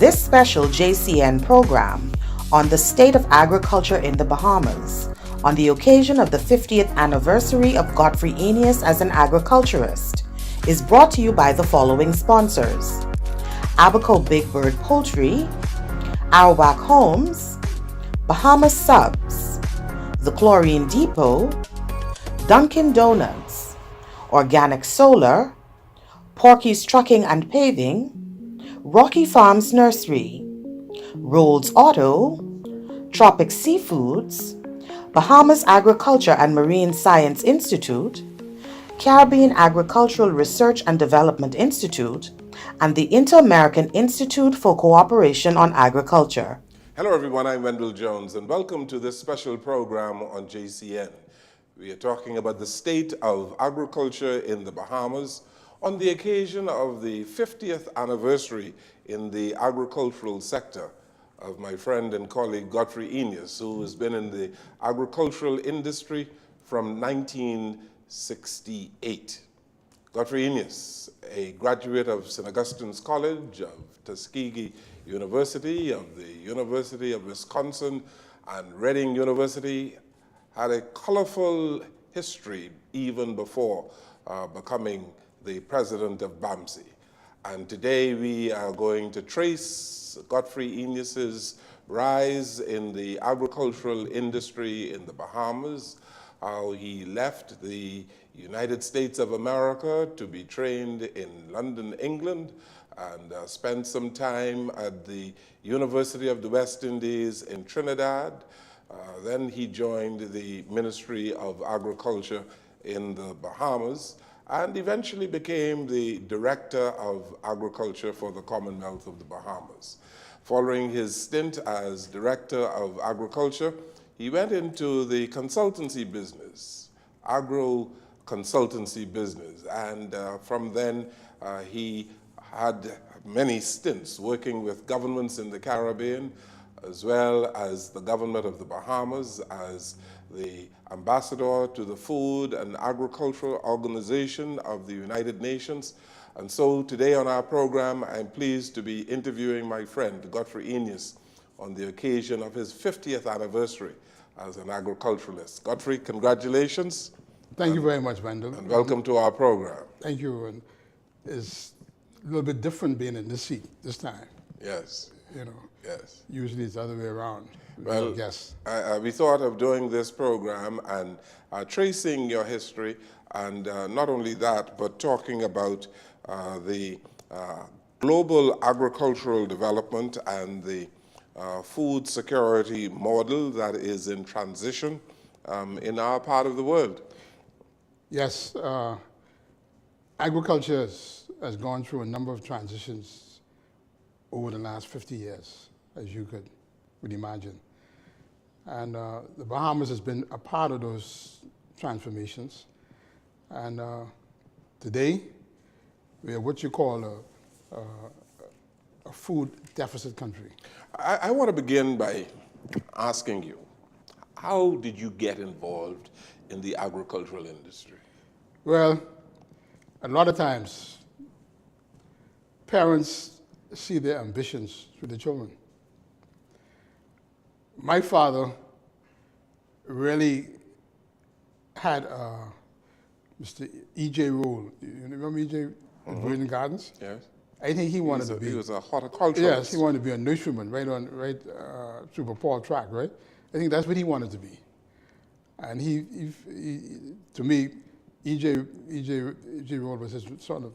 this special JCN program on the state of agriculture in the Bahamas on the occasion of the 50th anniversary of Godfrey Eneas as an agriculturist is brought to you by the following sponsors: Abaco Big Bird Poultry, Arawak Homes, Bahamas Subs, The Chlorine Depot, Dunkin' Donuts, Organic Solar, Porky's Trucking and Paving, Rocky Farms Nursery, Rolls Auto, Tropic Seafoods, Bahamas Agriculture and Marine Science Institute, Caribbean Agricultural Research and Development Institute, and the Inter-American Institute for Cooperation on Agriculture. Hello everyone, I'm Wendell Jones and welcome to this special program on JCN. We are talking about the state of agriculture in the Bahamas on the occasion of the 50th anniversary in the agricultural sector of my friend and colleague Godfrey Eneas, who has been in the agricultural industry from 1968. Godfrey Eneas, a graduate of St. Augustine's College, of Tuskegee University, of the University of Wisconsin, and Reading University, had a colorful history even before becoming the president of BAMSI. And today we are going to trace Godfrey Eneas's rise in the agricultural industry in the Bahamas, how he left the United States of America to be trained in London, England, and spent some time at the University of the West Indies in Trinidad. Then he joined the Ministry of Agriculture in the Bahamas and eventually became the Director of Agriculture for the Commonwealth of the Bahamas. Following his stint as Director of Agriculture, he went into the consultancy business, agro consultancy business, and from then he had many stints working with governments in the Caribbean, as well as the government of the Bahamas as the ambassador to the Food and Agricultural Organization of the United Nations. And so today on our program, I'm pleased to be interviewing my friend Godfrey Eneas on the occasion of his 50th anniversary as an agriculturalist. Godfrey, congratulations. Thank you very much, Wendell. And welcome to our program. Thank you. And it's a little bit different being in this seat this time. Yes. You know. Yes. Usually it's the other way around. Well, yes. We thought of doing this program and tracing your history, and not only that, but talking about the global agricultural development and the food security model that is in transition in our part of the world. Yes. Agriculture has gone through a number of transitions over the last 50 years, as you would imagine. And the Bahamas has been a part of those transformations. And today, we are what you call a food deficit country. I want to begin by asking you, how did you get involved in the agricultural industry? Well, a lot of times, parents see their ambitions through the children. My father really had Mr. E.J. Rule. You remember E.J. Breeding Gardens? Yes. I think he wanted to be. He was a horticulturalist. Yes, he wanted to be a nurseryman right Super Paul track, right? I think that's what he wanted to be. And he to me, E.J. Rule was his sort of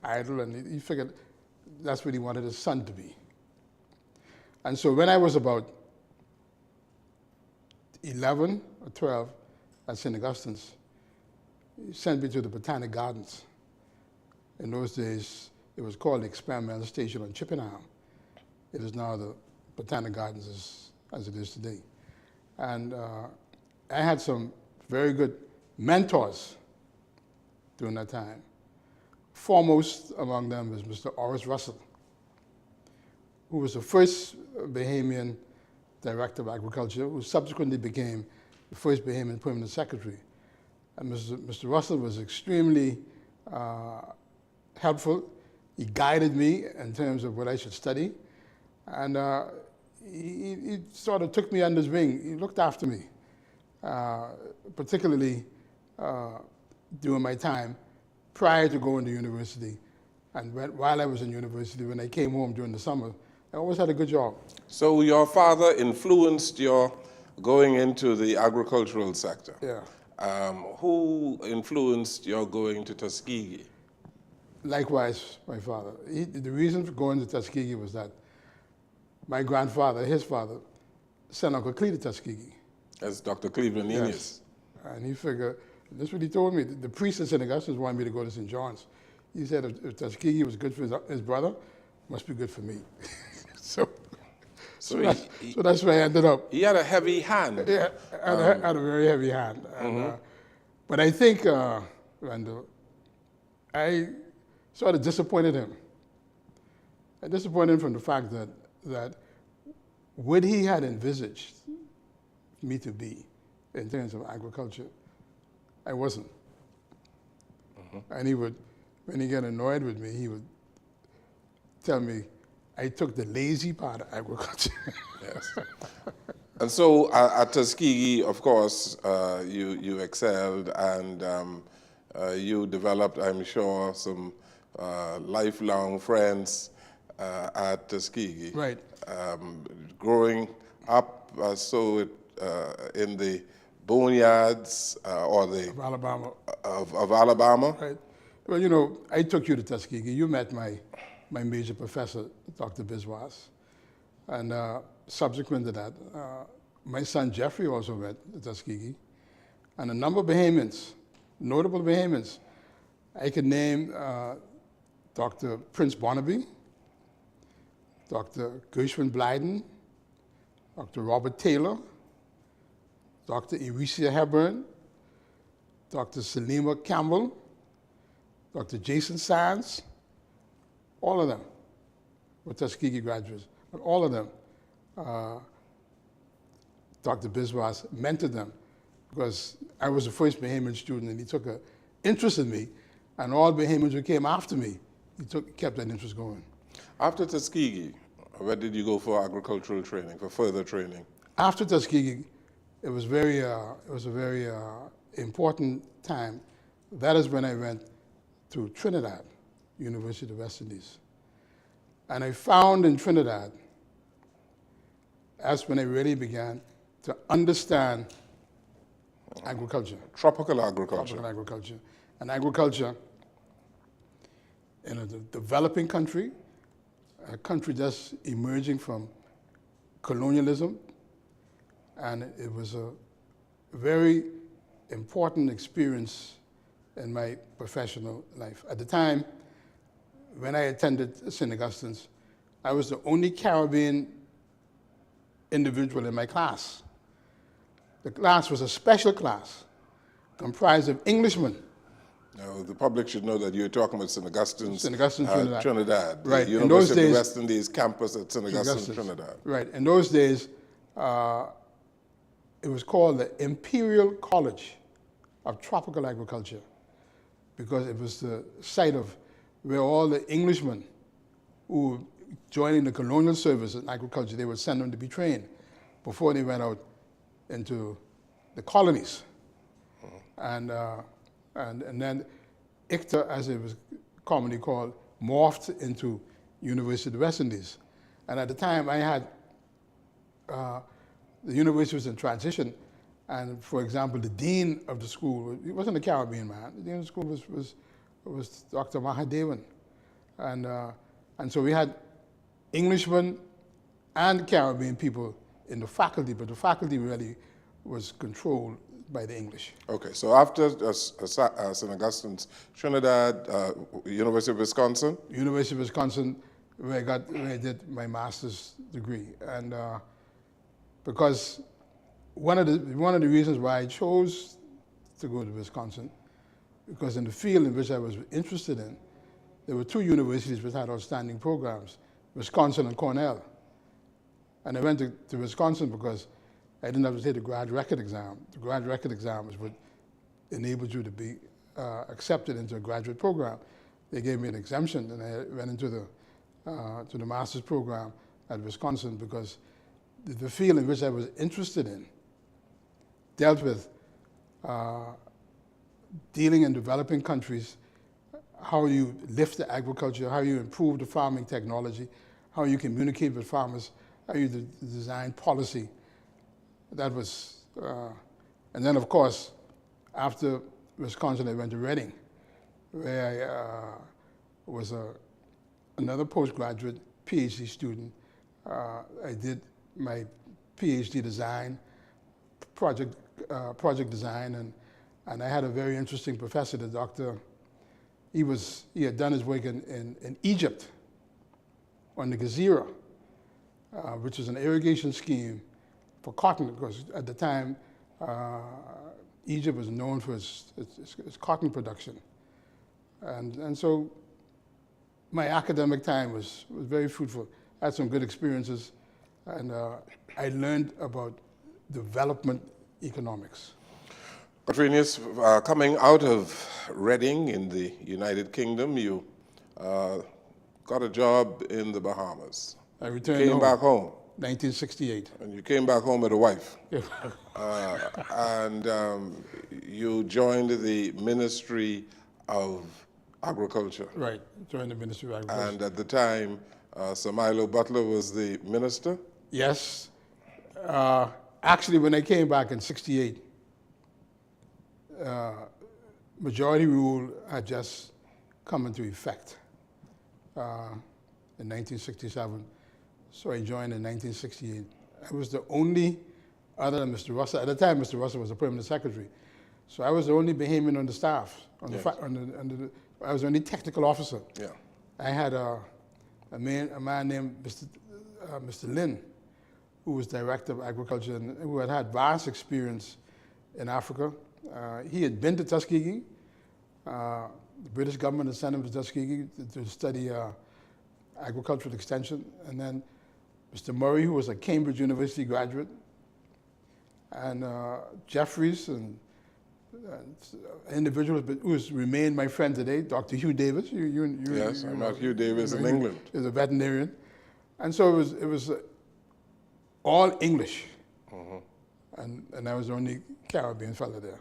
idol, and he figured that's what he wanted his son to be. And so when I was about 11 or 12 at St. Augustine's, he sent me to the Botanic Gardens. In those days, it was called the Experimental Station on Chippenham. It is now the Botanic Gardens as it is today. And I had some very good mentors during that time. Foremost among them was Mr. Horace Russell, who was the first Bahamian director of agriculture, who subsequently became the first Bahamian permanent secretary. And Mr. Russell was extremely helpful He guided me in terms of what I should study. And he sort of took me under his wing. He looked after me, particularly during my time prior to going to university. And while I was in university, when I came home during the summer, I always had a good job. So your father influenced your going into the agricultural sector. Yeah. Who influenced your going to Tuskegee? Likewise, my father. The reason for going to Tuskegee was that my grandfather, his father, sent Uncle Clee to Tuskegee. As Dr. Cleveland Enos. Yes. And he figured, this is what he told me, the priest in St. Augustine's wanted me to go to St. John's. He said if Tuskegee was good for his brother, must be good for me. so that's where I ended up. He had a heavy hand. Yeah, had a very heavy hand. And, but I think, Randall, I sort of disappointed him. I disappointed him from the fact that what he had envisaged me to be in terms of agriculture, I wasn't. And he would, when he got annoyed with me, he would tell me I took the lazy part of agriculture. Yes. And so at Tuskegee, of course, you excelled and you developed, I'm sure, some lifelong friends at Tuskegee. Right. Growing up, in the boneyards or the Of Alabama. Of Alabama. Right. Well, you know, I took you to Tuskegee. You met my major professor, Dr. Biswas. And subsequent to that, my son Jeffrey also went to Tuskegee. And a number of Bahamians, notable Bahamians. I could name Dr. Prince Barnaby, Dr. Gershwin Blyden, Dr. Robert Taylor, Dr. Eresia Hepburn, Dr. Selima Campbell, Dr. Jason Sands, all of them were Tuskegee graduates. But all of them, Dr. Biswas mentored them because I was the first Bahamian student and he took an interest in me, and all Bahamians who came after me, kept that interest going. After Tuskegee, where did you go for agricultural training, for further training? After Tuskegee, it was a very important time. That is when I went to Trinidad, University of the West Indies. And I found in Trinidad, that's when I really began to understand agriculture. Tropical agriculture. Tropical agriculture. And agriculture in a developing country, a country just emerging from colonialism, and it was a very important experience in my professional life. At the time, when I attended St. Augustine's, I was the only Caribbean individual in my class. The class was a special class comprised of Englishmen. Now, the public should know that you're talking about St. Augustine's, Trinidad. The Right. University of the West Indies campus at St. Augustine's, Trinidad. Right. In those days, it was called the Imperial College of Tropical Agriculture because it was the site of where all the Englishmen who were joining the colonial service in agriculture, they would send them to be trained before they went out into the colonies. And then ICTA, as it was commonly called, morphed into University of the West Indies. And at the time, I had, the university was in transition, and for example, the dean of the school, he wasn't a Caribbean man, the dean of the school was Dr. Mahadevan. And so we had Englishmen and Caribbean people in the faculty, but the faculty really was controlled by the English. Okay, so after St. Augustine's, Trinidad, University of Wisconsin? University of Wisconsin, where I did my master's degree. And because one of the reasons why I chose to go to Wisconsin, because in the field in which I was interested in, there were two universities which had outstanding programs, Wisconsin and Cornell. And I went to Wisconsin because I didn't have to take the grad record exam. The grad record exam is what enabled you to be accepted into a graduate program. they gave me an exemption, and I went into to the master's program at Wisconsin because the field in which I was interested in dealt with dealing in developing countries, how you lift the agriculture, how you improve the farming technology, how you communicate with farmers, how you design policy. That was, and then of course, after Wisconsin, I went to Reading, where I was another postgraduate PhD student. I did my PhD design, project design, and I had a very interesting professor, the doctor. He had done his work in Egypt on the Gezira, which is an irrigation scheme for cotton, because at the time, Egypt was known for its cotton production. And so my academic time was very fruitful. I had some good experiences, and I learned about development economics. Godfrey Aeneas, coming out of Reading in the United Kingdom, you got a job in the Bahamas. I returned Came home. back home. 1968. And you came back home with a wife. And you joined the Ministry of Agriculture. Right, joined the Ministry of Agriculture. And at the time, Sir Milo Butler was the minister? Yes. Actually, when I came back in '68, majority rule had just come into effect in 1967. So I joined in 1968. I was the only, other than Mr. Russell, at the time Mr. Russell was the permanent secretary. So I was the only Bahamian on the staff, I was the only technical officer. Yeah. I had a man named Mr. Lynn, who was director of agriculture and who had vast experience in Africa. He had been to Tuskegee. The British government had sent him to Tuskegee to study agricultural extension. And then Mr. Murray, who was a Cambridge University graduate, and Jeffries, and an individual who has remained my friend today, Dr. Hugh Davis. Yes, I met Hugh Davis in England. He was a veterinarian. And so it was all English. And I was the only Caribbean fellow there.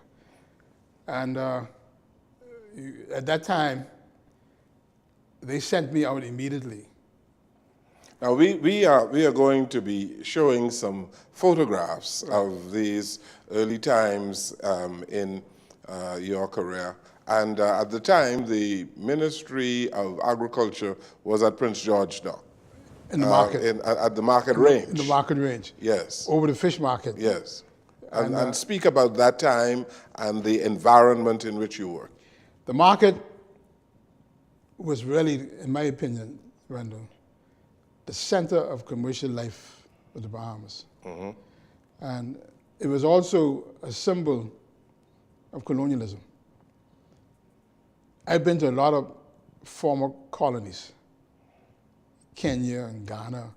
And at that time, they sent me out immediately. Now, we are going to be showing some photographs of these early times in your career. And at the time, the Ministry of Agriculture was at Prince George Dock. In the market. At the market range. In the market range. Yes. Over the fish market. Yes. And speak about that time and the environment in which you worked. The market was really, in my opinion, Randall, the center of commercial life of the Bahamas. And it was also a symbol of colonialism. I've been to a lot of former colonies, Kenya and Ghana,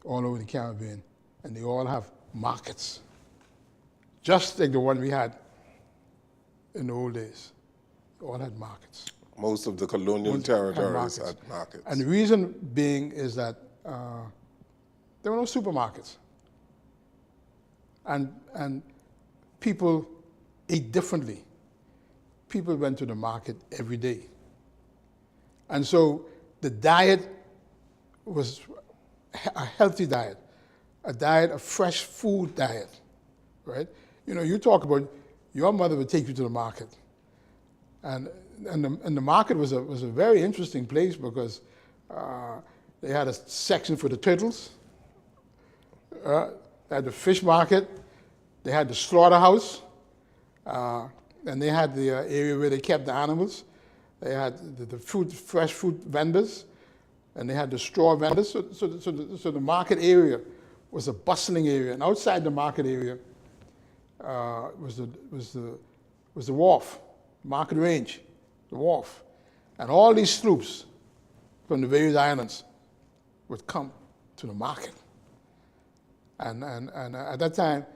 all over the Caribbean, and they all have markets, just like the one we had in the old days. They all had markets. Most of the colonial territories had markets. And the reason being is that there were no supermarkets. And people ate differently. People went to the market every day. And so the diet was a healthy diet, a diet, a fresh food diet, right? You know, you talk about your mother would take you to the market. And the market was a very interesting place because they had a section for the turtles. They had the fish market. They had the slaughterhouse. And they had the area where they kept the animals. They had the fresh fruit vendors. And they had the straw vendors. So the market area was a bustling area. And outside the market area was the wharf, market range, the wharf. And all these sloops from the various islands would come to the market. And at that time,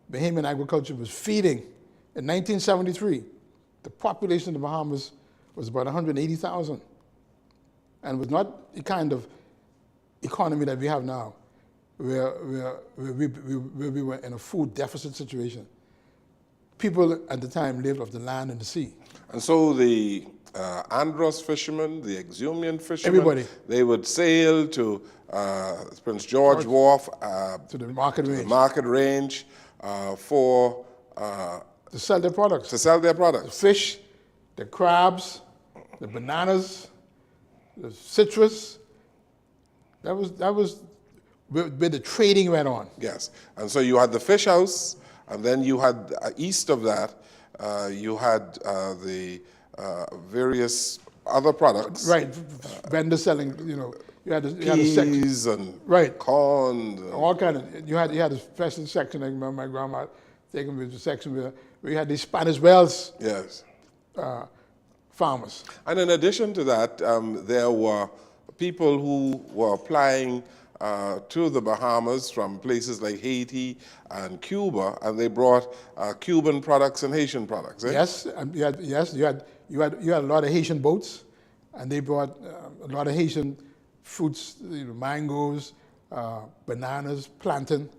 Bahamian agriculture was feeding. In 1973, the population of the Bahamas was about 180,000. and was not the kind of economy that we have now, where we were in a food deficit situation. People at the time lived off the land and the sea. And so the Andros fishermen, the Exhumian fishermen, Everybody. they would sail to Prince George Wharf, To the market range. the market range for To sell their products. to sell their The products. fish, the crabs, the bananas, the citrus. That was where the trading went on. Yes, and so you had the fish house, and then you had east of that, you had the various other products. Right, vendors selling, you had a section, Peas and Right. corn. And all kind of, you had a special section. I remember my grandma taking me to the section where you had these Spanish Wells yes. farmers. And in addition to that, there were people who were applying to the Bahamas from places like Haiti and Cuba, and they brought Cuban products and Haitian products. Eh? Yes, and you had a lot of Haitian boats, and they brought a lot of Haitian fruits, mangoes, bananas, plantain,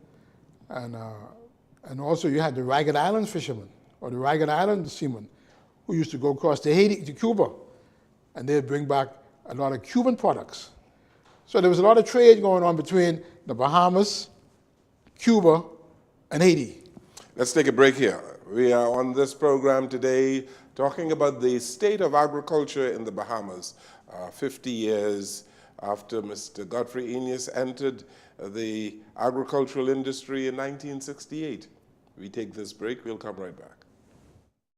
and also you had the Ragged Island fishermen or the Ragged Island seamen who used to go across to Haiti, to Cuba, and they'd bring back a lot of Cuban products. So there was a lot of trade going on between the Bahamas, Cuba, and Haiti. Let's take a break here. We are on this program today talking about the state of agriculture in the Bahamas 50 years after Mr. Godfrey Eneas entered the agricultural industry in 1968. We take this break, we'll come right back.